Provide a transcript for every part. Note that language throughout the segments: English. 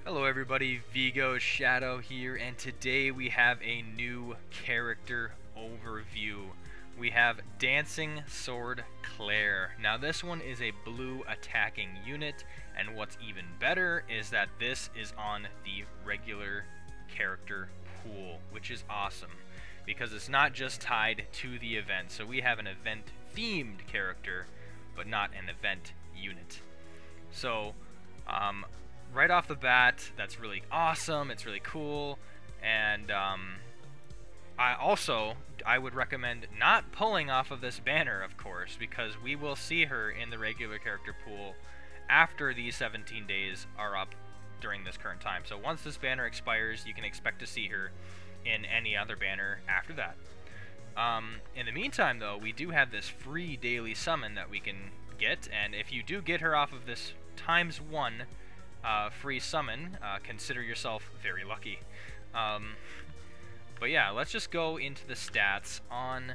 Hello everybody, Vigo Shadow here, and today we have a new character overview. We have Dancing Sword Claire. Now this one is a blue attacking unit, and what's even better is that this is on the regular character pool, which is awesome, because it's not just tied to the event. So we have an event themed character, but not an event unit. So, right off the bat, that's really awesome, it's really cool, and I would recommend not pulling off of this banner, of course, because we will see her in the regular character pool after these 17 days are up during this current time. So once this banner expires, you can expect to see her in any other banner after that. In the meantime, though, we do have this free daily summon that we can get, and if you do get her off of this ×1 free summon, consider yourself very lucky. But yeah, let's just go into the stats on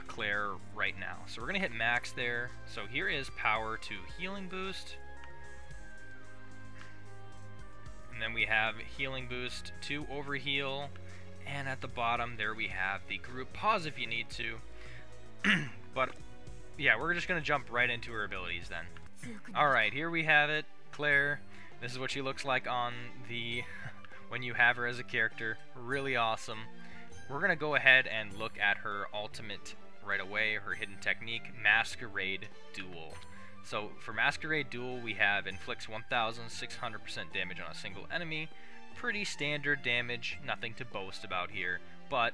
Claire right now. So we're going to hit max there. So here is power to healing boost. And then we have healing boost to overheal. And at the bottom there we have the group pause if you need to. But yeah, we're just going to jump right into her abilities then. Alright, here we have it, Claire. This is what she looks like on the when you have her as a character. Really awesome. We're going to go ahead and look at her ultimate right away, her hidden technique, Masquerade Duel. So for Masquerade Duel, we have inflicts 1,600% damage on a single enemy. Pretty standard damage, nothing to boast about here. But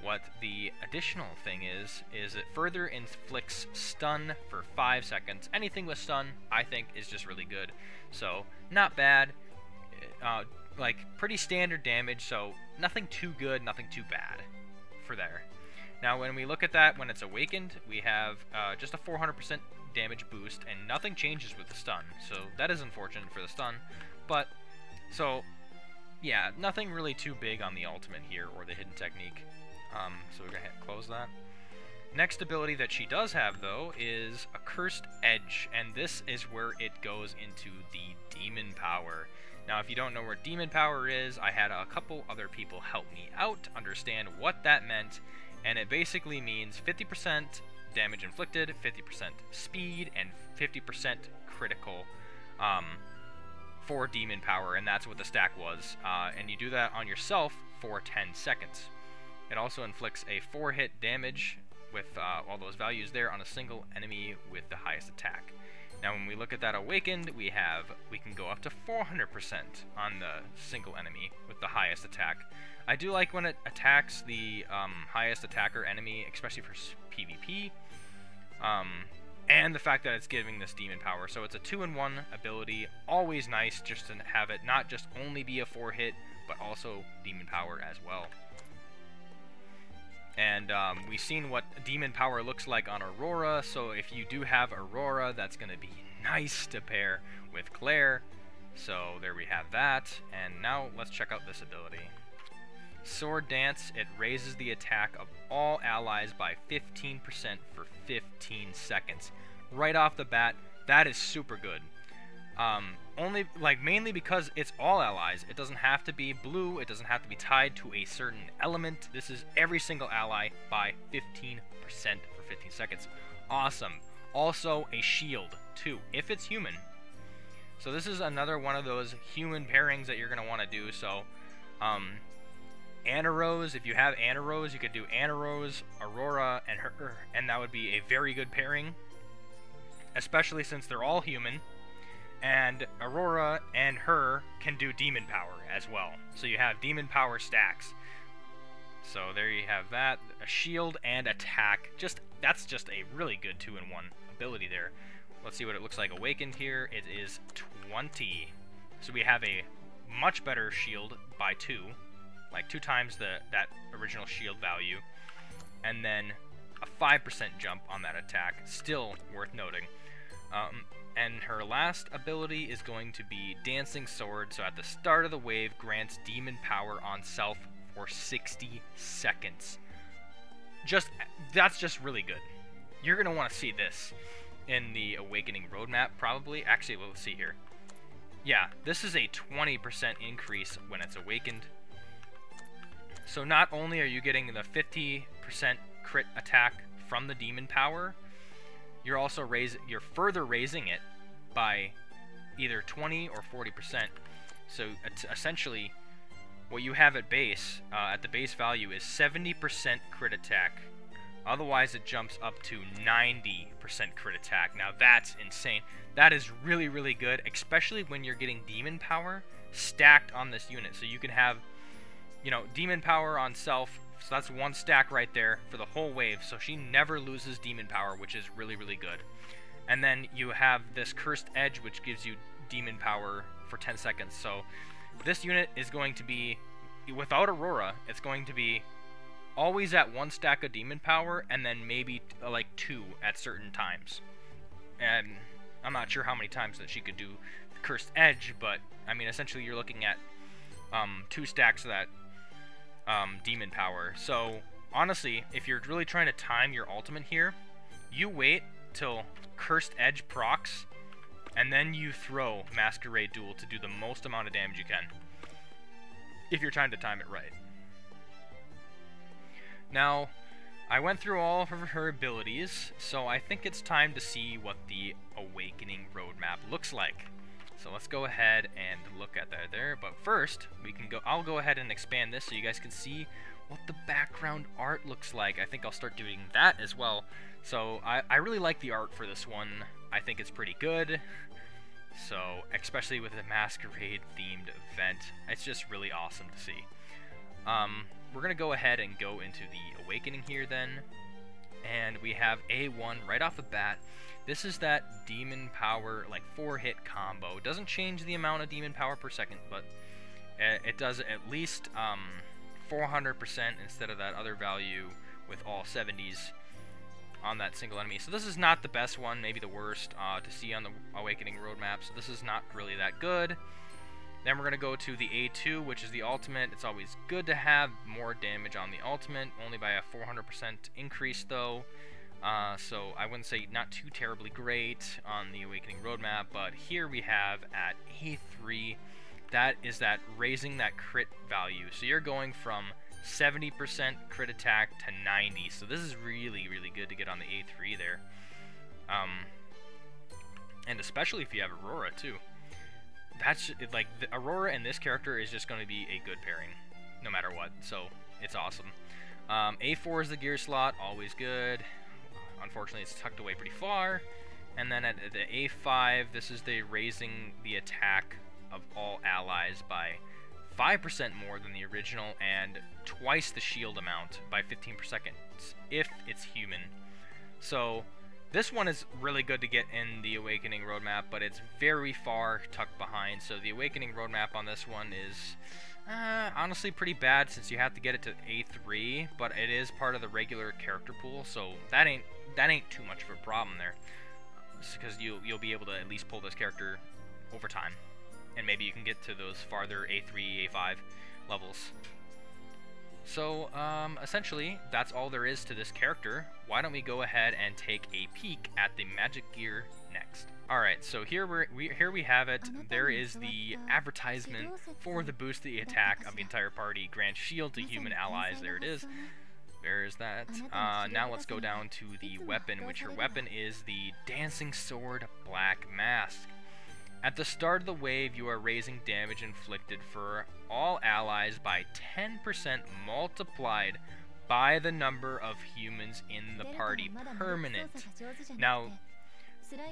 what the additional thing is it further inflicts stun for 5 seconds. Anything with stun, I think, is just really good. So, not bad. Like, pretty standard damage, so nothing too good, nothing too bad for there. Now, when we look at that, when it's awakened, we have just a 400% damage boost, and nothing changes with the stun. So, that is unfortunate for the stun. But, so, yeah, nothing really too big on the ultimate here, or the hidden technique. So we're going to close that. Next ability that she does have, though, is a Cursed Edge, and this is where it goes into the Demon Power. Now, if you don't know where Demon Power is, I had a couple other people help me out to understand what that meant, and it basically means 50% damage inflicted, 50% speed, and 50% critical for Demon Power, and that's what the stack was. And you do that on yourself for 10 seconds. It also inflicts a 4-hit damage with all those values there on a single enemy with the highest attack. Now when we look at that awakened, we can go up to 400% on the single enemy with the highest attack. I do like when it attacks the highest attacker enemy, especially for PvP, and the fact that it's giving this demon power. So it's a 2-in-1 ability, always nice just to have it not just only be a 4-hit, but also demon power as well. And we've seen what demon power looks like on Aurora, so if you do have Aurora, that's going to be nice to pair with Claire. So there we have that, and now let's check out this ability. Sword Dance, it raises the attack of all allies by 15% for 15 seconds. Right off the bat, that is super good. Mainly because it's all allies. It doesn't have to be blue, it doesn't have to be tied to a certain element. This is every single ally by 15% for 15 seconds. Awesome. Also a shield, too, if it's human. So this is another one of those human pairings that you're going to want to do. So, Anarose, if you have Anarose, you could do Anarose, Aurora, and her, and that would be a very good pairing. Especially since they're all human. And Aurora and her can do demon power as well. So you have demon power stacks. So there you have that. A shield and attack. That's just a really good 2-in-1 ability there. Let's see what it looks like awakened here. It is 20. So we have a much better shield by 2. Like 2 times that original shield value. And then a 5% jump on that attack. Still worth noting. And her last ability is going to be Dancing Sword, so at the start of the wave, grants demon power on self for 60 seconds. That's just really good. You're going to want to see this in the Awakening roadmap, probably. Actually, let's see here. yeah, this is a 20% increase when it's awakened. So not only are you getting the 50% crit attack from the demon power, you're also you're further raising it by either 20 or 40%. So essentially, what you have at base, at the base value, is 70% crit attack. Otherwise, it jumps up to 90% crit attack. Now that's insane. That is really, really good, especially when you're getting demon power stacked on this unit. So you can have, you know, demon power on self. So that's one stack right there for the whole wave. So she never loses demon power, which is really, really good. And then you have this cursed edge, which gives you demon power for 10 seconds. So this unit is going to be, without Aurora, it's going to be always at one stack of demon power, and then maybe like 2 at certain times. And I'm not sure how many times that she could do the cursed edge, but I mean, essentially you're looking at 2 stacks of that demon power. So honestly, if you're really trying to time your ultimate here, you wait till cursed edge procs, and then you throw Masquerade Duel to do the most amount of damage you can, if you're trying to time it right. Now, I went through all of her abilities, so I think it's time to see what the Awakening roadmap looks like. So let's go ahead and look at that there. But first, I'll go ahead and expand this so you guys can see what the background art looks like. I think I'll start doing that as well. So I really like the art for this one. I think it's pretty good. So, especially with a Masquerade themed event, it's just really awesome to see. We're going to go ahead and go into the Awakening here then, and we have A1 right off the bat. This is that demon power, like 4-hit combo. It doesn't change the amount of demon power per second, but it does at least 400% instead of that other value with all 70s on that single enemy. So this is not the best one, maybe the worst to see on the Awakening roadmap, so this is not really that good. Then we're going to go to the A2, which is the ultimate. It's always good to have more damage on the ultimate, only by a 400% increase though. So I wouldn't say not too terribly great on the Awakening roadmap, but here we have at A3, that is that raising that crit value. So you're going from 70% crit attack to 90. So this is really, really good to get on the A3 there. And especially if you have Aurora too. That's like Aurora and this character is just going to be a good pairing no matter what, so it's awesome. A4 is the gear slot, always good. Unfortunately, it's tucked away pretty far. And then at the A5, this is the raising the attack of all allies by 5% more than the original and twice the shield amount by 15 per second if it's human. So this one is really good to get in the Awakening roadmap, but it's very far tucked behind. So the Awakening roadmap on this one is honestly pretty bad since you have to get it to A3, but it is part of the regular character pool, so that ain't too much of a problem there, because you'll be able to at least pull this character over time, and maybe you can get to those farther A3, A5 levels. So, essentially, that's all there is to this character. Why don't we go ahead and take a peek at the magic gear next. Alright, so here we have it. There is the advertisement for the boost the attack of the entire party. Grant shield to human allies. There it is. There is that. Now let's go down to the weapon, which her weapon is the Dancing Sword Black Mask. At the start of the wave, you are raising damage inflicted for all allies by 10% multiplied by the number of humans in the party. Permanent. Now,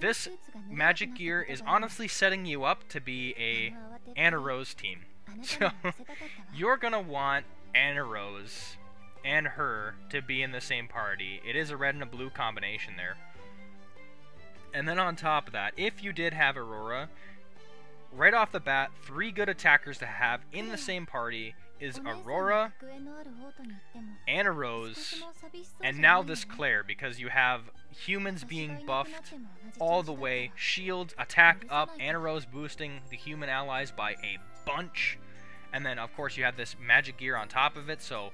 this magic gear is honestly setting you up to be a Anna Rose team. So, you're going to want Anna Rose and her to be in the same party. It is a red and a blue combination there. And then on top of that, if you did have Aurora, right off the bat, 3 good attackers to have in the same party is Aurora, Anna Rose, and now this Claire, because you have humans being buffed all the way, shields, attack up, Anna Rose boosting the human allies by a bunch, and then of course you have this magic gear on top of it, so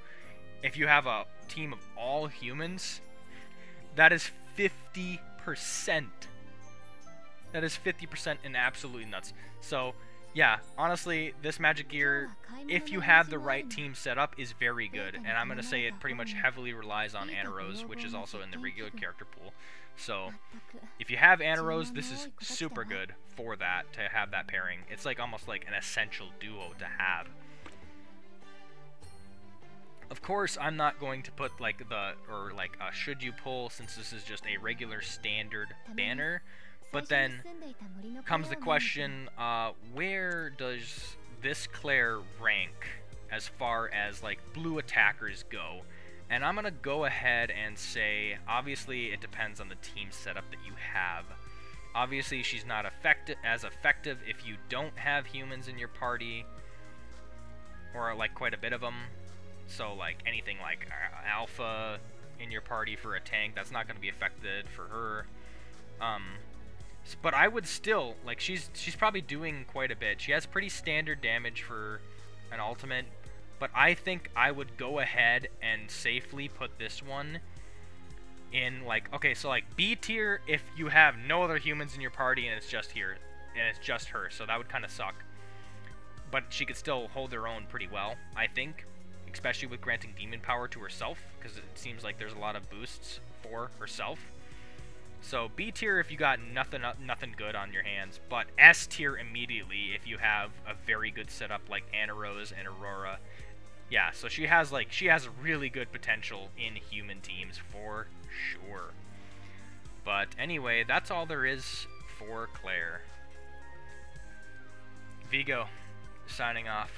if you have a team of all humans, that is 50%. That is 50% and absolutely nuts. So yeah, honestly, this magic gear, if you have the right team set up, is very good. And I'm going to say it pretty much heavily relies on Anna Rose, which is also in the regular character pool. So, if you have Anna Rose, this is super good for that, to have that pairing. It's like almost like an essential duo to have. Of course, I'm not going to put like should you pull, since this is just a regular standard banner. But then comes the question, where does this Claire rank as far as like blue attackers go? And I'm gonna go ahead and say, obviously it depends on the team setup that you have. Obviously she's not as effective if you don't have humans in your party, or like quite a bit of them. So like anything like Alpha in your party for a tank, that's not gonna be affected for her. But I would still, like, she's probably doing quite a bit. She has pretty standard damage for an ultimate, but I think I would go ahead and safely put this one in, like, okay, so like B tier if you have no other humans in your party and it's just here, and it's just her, so that would kind of suck. But she could still hold her own pretty well, I think, especially with granting demon power to herself, because it seems like there's a lot of boosts for herself. So B tier if you got nothing good on your hands, but S tier immediately if you have a very good setup like Anna Rose and Aurora. Yeah, so she has really good potential in human teams for sure. But anyway, that's all there is for Claire. Vigo, signing off.